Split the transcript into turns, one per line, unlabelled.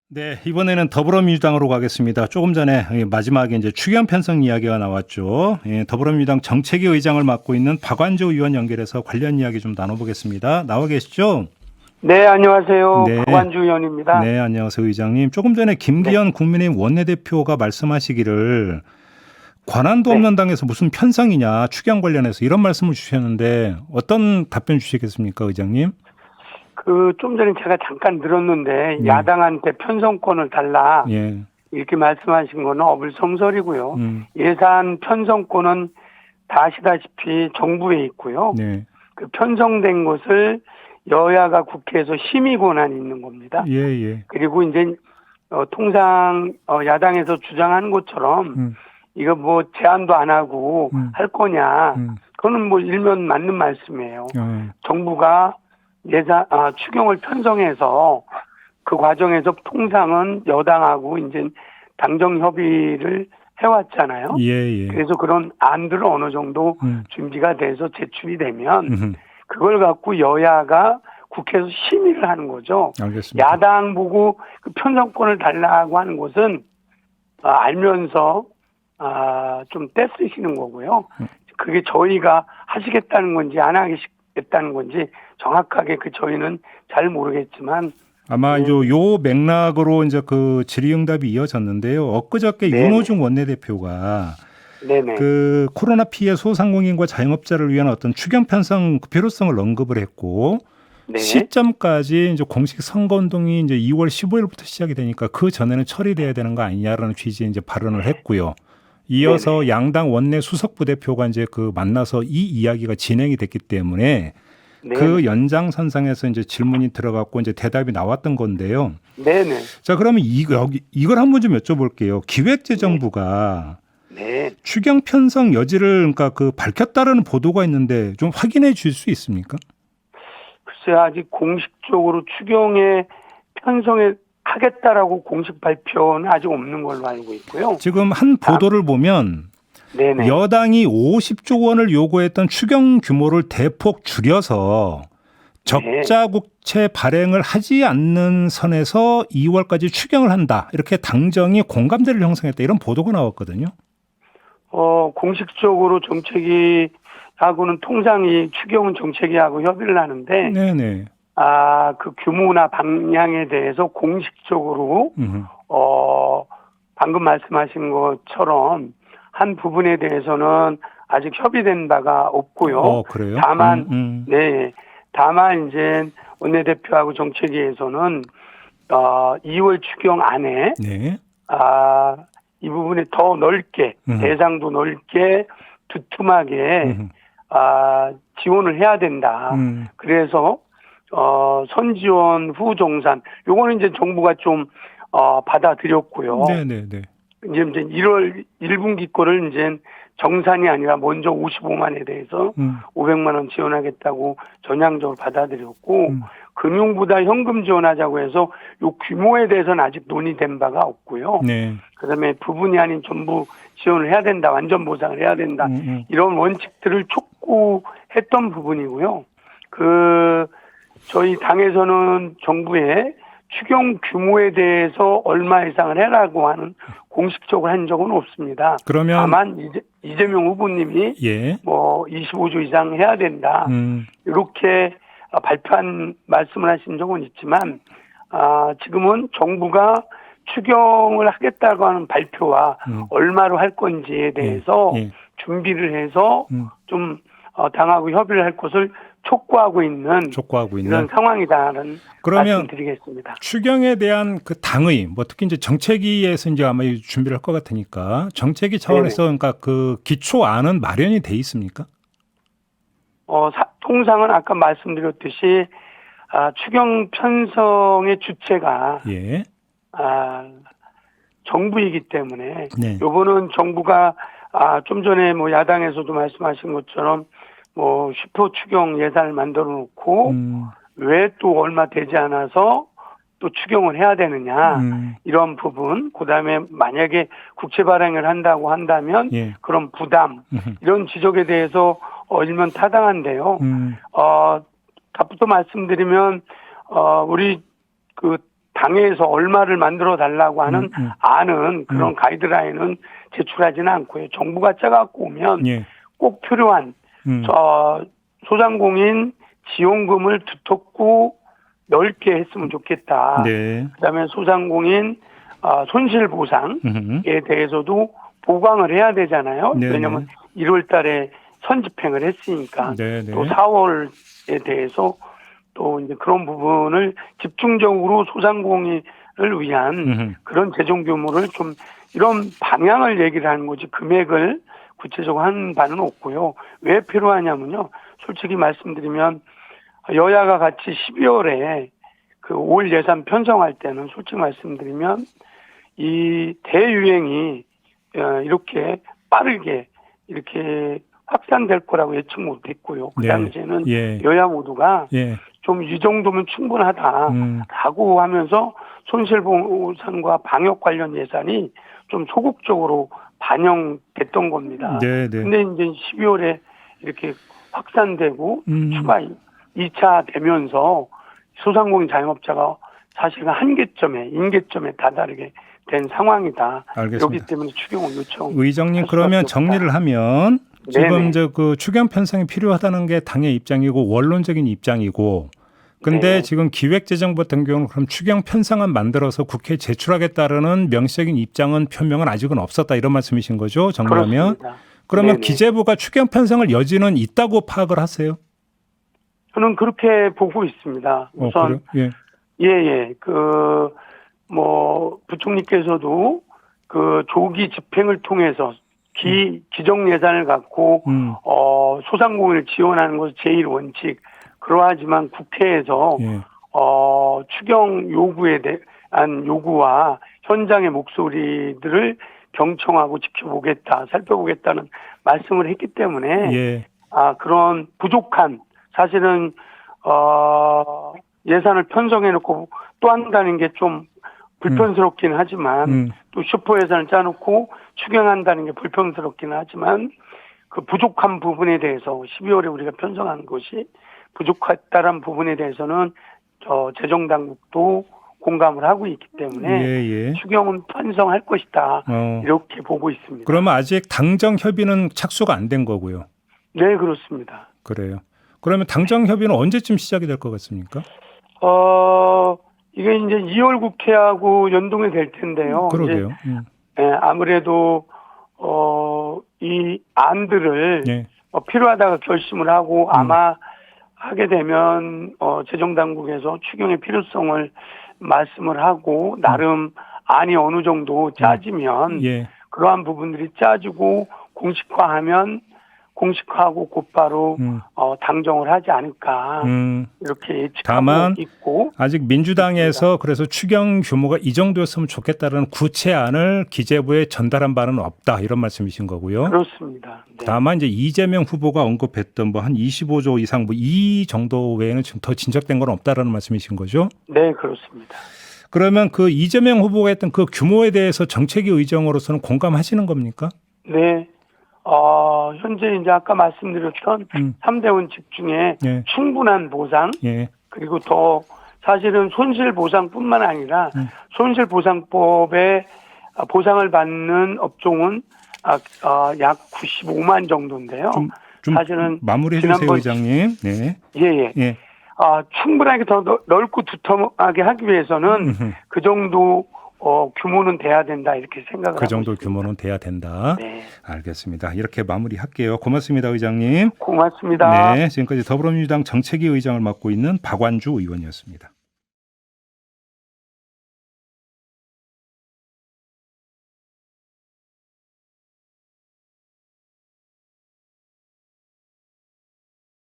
네, 이번에는 더불어민주당으로 가겠습니다. 조금 전에 마지막에 이제 추경 편성 이야기가 나왔죠. 예, 더불어민주당 정책위 의장을 맡고 있는 박완조 의원 연결해서 관련 이야기 좀 나눠보겠습니다. 나와 계시죠?
네, 안녕하세요.
네,
박완주 의원입니다.
네, 안녕하세요, 의장님. 조금 전에
네,
김기현 국민의힘 원내대표가 말씀하시기를 관한도
네.
없는 당에서 무슨 편성이냐, 추경 관련해서 이런 말씀을 주셨는데 어떤 답변 주시겠습니까, 의장님?
좀 전에 제가 잠깐 들었는데,
네.
야당한테 편성권을 달라,
예,
이렇게 말씀하신 거는 어불성설이고요.
음,
예산 편성권은 다 아시다시피 정부에 있고요.
네,
그 편성된 것을 여야가 국회에서 심의 권한이 있는 겁니다.
예, 예,
그리고 이제, 통상, 야당에서 주장하는 것처럼,
음,
이거 뭐 제안도 안 하고 할 거냐,
음,
그거는 뭐 일면 맞는 말씀이에요.
어,
정부가 추경을 편성해서 그 과정에서 통상은 여당하고 이제 당정 협의를 해왔잖아요.
예, 예.
그래서 그런 안들을 어느 정도
음.
준비가 돼서 제출이 되면
음흠.
그걸 갖고 여야가 국회에서 심의를 하는 거죠.
알겠습니다.
야당 보고 그 편성권을 달라고 하는 것은 알면서 좀 떼쓰시는 거고요. 그게 저희가 하시겠다는 건지 안 하시겠다는 건지 정확하게 저희는 잘 모르겠지만
아마 이제 요 맥락으로 이제 그 질의응답이 이어졌는데요. 엊그저께
네네.
윤호중 원내대표가
네네.
그 코로나 피해 소상공인과 자영업자를 위한 어떤 추경 편성 그 필요성을 언급을 했고
네.
시점까지 이제 공식 선거운동이 이제 2월 15일부터 시작이 되니까 그 전에는 처리돼야 되는 거 아니냐라는 취지의 이제 발언을 했고요. 이어서
네네.
양당 원내 수석 부대표가 이제 그 만나서 이 이야기가 진행이 됐기 때문에
네네.
그 연장선상에서 이제 질문이 들어갔고 이제 대답이 나왔던 건데요.
네네.
자, 그러면 이걸 한번 좀 여쭤볼게요. 기획재정부가
네.
추경 편성 여지를 그러니까 그 밝혔다라는 보도가 있는데 좀 확인해 줄 수 있습니까?
글쎄 아직 공식적으로 추경에 편성에 하겠다라고 공식 발표는 아직 없는 걸로 알고 있고요.
지금 한 보도를 보면
네네.
여당이 50조 원을 요구했던 추경 규모를 대폭 줄여서 적자 국채 발행을 하지 않는 선에서 2월까지 추경을 한다. 이렇게 당정이 공감대를 형성했다. 이런 보도가 나왔거든요.
공식적으로 정책위하고는 통상 이 추경은 정책위하고 협의를 하는데,
네네.
그 규모나 방향에 대해서 공식적으로, 방금 말씀하신 것처럼 한 부분에 대해서는 아직 협의된 바가 없고요.
그래요?
다만, 네. 다만 이제 원내대표하고 정책위에서는, 2월 추경 안에,
네.
이 부분에 더 넓게 대상도 넓게 두툼하게 지원을 해야 된다. 그래서 선지원 후종산 요거는 이제 정부가 좀 받아들였고요.
네네네.
이제 1월 1분기 거를 이제 정산이 아니라 먼저 55만에 대해서 500만 원 지원하겠다고 전향적으로 받아들였고 금융보다 현금 지원하자고 해서 요 규모에 대해서는 아직 논의된 바가 없고요.
네.
그다음에 부분이 아닌 전부 지원을 해야 된다. 완전 보상을 해야 된다. 이런 원칙들을 촉구했던 부분이고요. 저희 당에서는 정부에 추경 규모에 대해서 얼마 이상을 해라고 하는 공식적으로 한 적은 없습니다.
그러면
다만 이재명 후보님이
예.
25조 이상 해야 된다. 이렇게 말씀을 하신 적은 있지만 지금은 정부가 추경을 하겠다고 하는 발표와 얼마로 할 건지에 대해서 준비를 해서 좀 당하고 협의를 할 것을 촉구하고 있는 이런 상황이다라는 말씀드리겠습니다.
추경에 대한 그 당의 특히 이제 정책위에서 이제 아마 준비를 할 것 같으니까 정책위 차원에서 그러니까 그 기초안은 마련이 돼 있습니까?
통상은 아까 말씀드렸듯이 추경 편성의 주체가 정부이기 때문에 요거는 정부가 좀 전에 야당에서도 말씀하신 것처럼 10호 추경 예산을 만들어 놓고 왜 또 얼마 되지 않아서 또 추경을 해야 되느냐 이런 부분 그다음에 만약에 국채 발행을 한다고 한다면 그런 부담 이런 지적에 대해서 일면 타당한데요. 답부터 말씀드리면 우리 당에서 얼마를 만들어 달라고 하는 안은 그런 가이드라인은 제출하지는 않고요. 정부가 짜갖고 오면
예.
꼭 필요한 소상공인 지원금을 두텁고 넓게 했으면 좋겠다.
네.
그다음에 소상공인 손실보상에 대해서도 보강을 해야 되잖아요.
네네.
왜냐하면 1월 달에 선집행을 했으니까
네네.
또 4월에 대해서 또 이제 그런 부분을 집중적으로 소상공인을 위한 그런 재정 규모를 좀 이런 방향을 얘기를 하는 거지 금액을 구체적으로 한 바는 없고요. 왜 필요하냐면요. 솔직히 말씀드리면 여야가 같이 12월에 그 5월 예산 편성할 때는 솔직히 말씀드리면 이 대유행이 이렇게 빠르게 이렇게 확산될 거라고 예측 못했고요. 그
네.
당시에는
예.
여야 모두가
예.
좀 이 정도면 충분하다라고 하면서 손실보상과 방역 관련 예산이 좀 소극적으로 반영됐던 겁니다.
네, 네.
근데 이제 12월에 이렇게 확산되고 추가 2차 되면서 소상공인 자영업자가 사실은 한계점에 임계점에 다다르게 된 상황이다.
알겠습니다.
여기 때문에 추경을 요청.
의장님 그러면 정리를 하면 지금
네네.
이제 그 추경 편성이 필요하다는 게 당의 입장이고 원론적인 입장이고 근데
네.
지금 기획재정부 같은 경우는 그럼 추경 편성안 만들어서 국회에 제출하겠다는 명시적인 입장은 표명은 아직은 없었다 이런 말씀이신 거죠? 정리하면.
그렇습니다.
그러면
네네.
기재부가 추경 편성을 여지는 있다고 파악을 하세요?
저는 그렇게 보고 있습니다. 우선
그래요?
예. 부총리께서도 그 조기 집행을 통해서 기정 예산을 갖고 소상공인을 지원하는 것이 제일 원칙. 그러하지만 국회에서
예.
추경 요구에 대한 요구와 현장의 목소리들을 경청하고 지켜보겠다, 살펴보겠다는 말씀을 했기 때문에
예.
그런 부족한 사실은 예산을 편성해놓고 또 한다는 게 좀 불편스럽긴 하지만 또 슈퍼 예산을 짜놓고 추경한다는 게 불편스럽긴 하지만 그 부족한 부분에 대해서 12월에 우리가 편성한 것이 부족했다는 부분에 대해서는 재정당국도 공감을 하고 있기 때문에 추경은 편성할 것이다 이렇게 보고 있습니다.
그러면 아직 당정 협의는 착수가 안 된 거고요.
네, 그렇습니다.
그래요. 그러면 당정 협의는 언제쯤 시작이 될 것 같습니까?
이게 이제 2월 국회하고 연동이 될 텐데요.
그러게요.
아무래도 이 안들을 필요하다가 결심을 하고 아마 하게 되면 재정당국에서 추경의 필요성을 말씀을 하고 나름 안이 어느 정도 짜지면 그러한 부분들이 짜지고 공식화하고 곧바로 당정을 하지 않을까 이렇게 예측하고
다만
있고
아직 민주당에서 그래서 추경 규모가 이 정도였으면 좋겠다는 구체안을 기재부에 전달한 바는 없다 이런 말씀이신 거고요.
그렇습니다. 네.
다만 이제 이재명 후보가 언급했던 뭐 한 25조 이상 뭐 이 정도 외에는 지금 더 진척된 건 없다라는 말씀이신 거죠?
네, 그렇습니다.
그러면 그 이재명 후보가 했던 그 규모에 대해서 정책위 의정으로서는 공감하시는 겁니까?
네. 현재 이제 아까 말씀드렸던 3대 원칙 중에 충분한 보상 그리고 더 사실은 손실보상뿐만 아니라 손실보상법에 보상을 받는 업종은 약 95만 정도인데요.
좀
사실은
마무리해 주세요, 의장님. 네.
예. 충분하게 더 넓고 두툼하게 하기 위해서는 그 정도 규모는 돼야 된다 이렇게 생각을
그 정도
하고 있습니다.
규모는 돼야 된다.
네.
알겠습니다. 이렇게 마무리할게요. 고맙습니다, 의장님.
고맙습니다.
네, 지금까지 더불어민주당 정책위 의장을 맡고 있는 박완주 의원이었습니다.